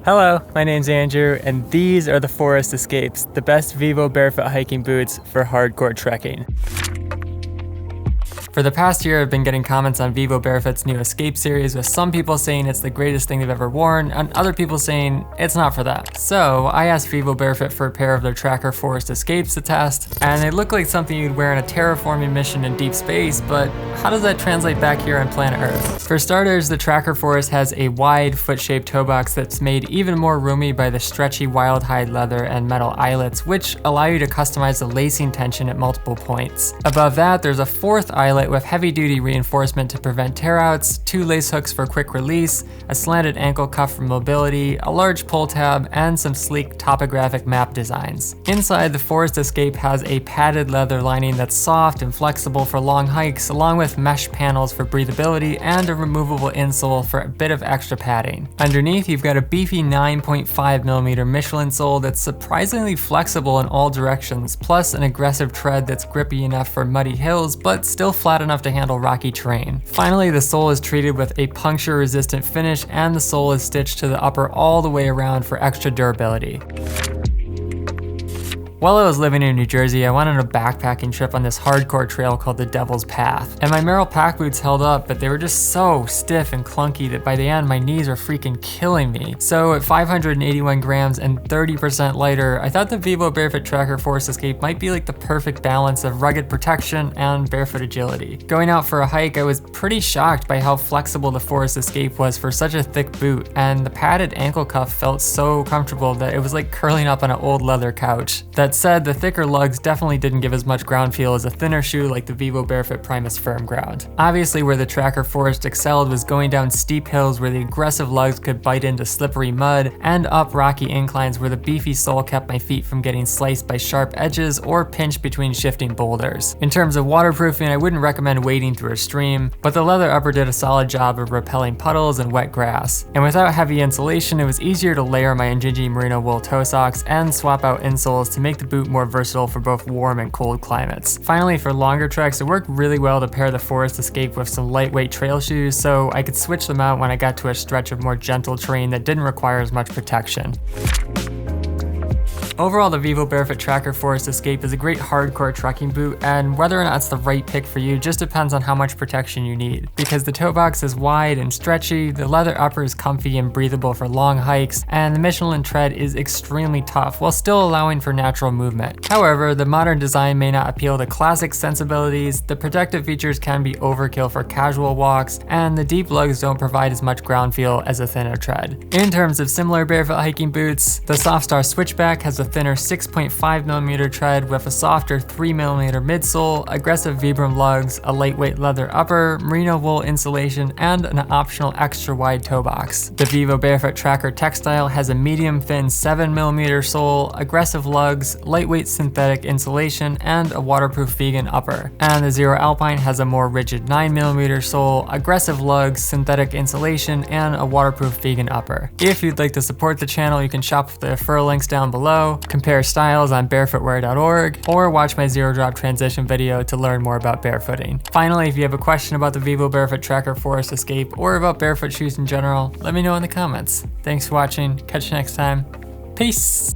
Hello, my name's Andrew, and these are the Forest Escapes, the best Vivo barefoot hiking boots for hardcore trekking. For the past year, I've been getting comments on Vivo Barefoot's new Escape series, with some people saying it's the greatest thing they've ever worn, and other people saying it's not for that. So I asked Vivo Barefoot for a pair of their Tracker Forest Escapes to test, and they look like something you'd wear in a terraforming mission in deep space, but how does that translate back here on planet Earth? For starters, the Tracker Forest has a wide foot-shaped toe box that's made even more roomy by the stretchy wild hide leather and metal eyelets, which allow you to customize the lacing tension at multiple points. Above that, there's a fourth eyelet with heavy-duty reinforcement to prevent tear-outs, 2 lace hooks for quick release, a slanted ankle cuff for mobility, a large pull tab, and some sleek topographic map designs. Inside, the Forest Escape has a padded leather lining that's soft and flexible for long hikes, along with mesh panels for breathability and a removable insole for a bit of extra padding. Underneath, you've got a beefy 9.5mm Michelin sole that's surprisingly flexible in all directions, plus an aggressive tread that's grippy enough for muddy hills, but still flat enough to handle rocky terrain. Finally, the sole is treated with a puncture-resistant finish, and the sole is stitched to the upper all the way around for extra durability. While I was living in New Jersey, I went on a backpacking trip on this hardcore trail called the Devil's Path. And my Merrell pack boots held up, but they were just so stiff and clunky that by the end, my knees were freaking killing me. So at 581 grams and 30% lighter, I thought the Vivo Barefoot Tracker Forest Escape might be like the perfect balance of rugged protection and barefoot agility. Going out for a hike, I was pretty shocked by how flexible the Forest Escape was for such a thick boot, and the padded ankle cuff felt so comfortable that it was like curling up on an old leather couch. That said, the thicker lugs definitely didn't give as much ground feel as a thinner shoe like the Vivo Barefoot Primus Firm Ground. Obviously, where the Tracker Forest excelled was going down steep hills where the aggressive lugs could bite into slippery mud, and up rocky inclines where the beefy sole kept my feet from getting sliced by sharp edges or pinched between shifting boulders. In terms of waterproofing, I wouldn't recommend wading through a stream, but the leather upper did a solid job of repelling puddles and wet grass. And without heavy insulation, it was easier to layer my Injinji merino wool toe socks and swap out insoles to make the boot more versatile for both warm and cold climates. Finally, for longer treks, it worked really well to pair the Forest Escape with some lightweight trail shoes, so I could switch them out when I got to a stretch of more gentle terrain that didn't require as much protection. Overall, the Vivo Barefoot Tracker Forest Escape is a great hardcore trekking boot, and whether or not it's the right pick for you just depends on how much protection you need. Because the toe box is wide and stretchy, the leather upper is comfy and breathable for long hikes, and the Michelin tread is extremely tough while still allowing for natural movement. However, the modern design may not appeal to classic sensibilities, the protective features can be overkill for casual walks, and the deep lugs don't provide as much ground feel as a thinner tread. In terms of similar barefoot hiking boots, the Softstar Switchback has a thinner 6.5mm tread with a softer 3mm midsole, aggressive Vibram lugs, a lightweight leather upper, merino wool insulation, and an optional extra wide toe box. The Vivo Barefoot Tracker Textile has a medium thin 7mm sole, aggressive lugs, lightweight synthetic insulation, and a waterproof vegan upper. And the Zero Alpine has a more rigid 9mm sole, aggressive lugs, synthetic insulation, and a waterproof vegan upper. If you'd like to support the channel, you can shop with the referral links down below, compare styles on barefootwear.org, or watch my Zero Drop transition video to learn more about barefooting. Finally, if you have a question about the Vivo Barefoot Tracker Forest Escape or about barefoot shoes in general, let me know in the comments. Thanks for watching, catch you next time, peace!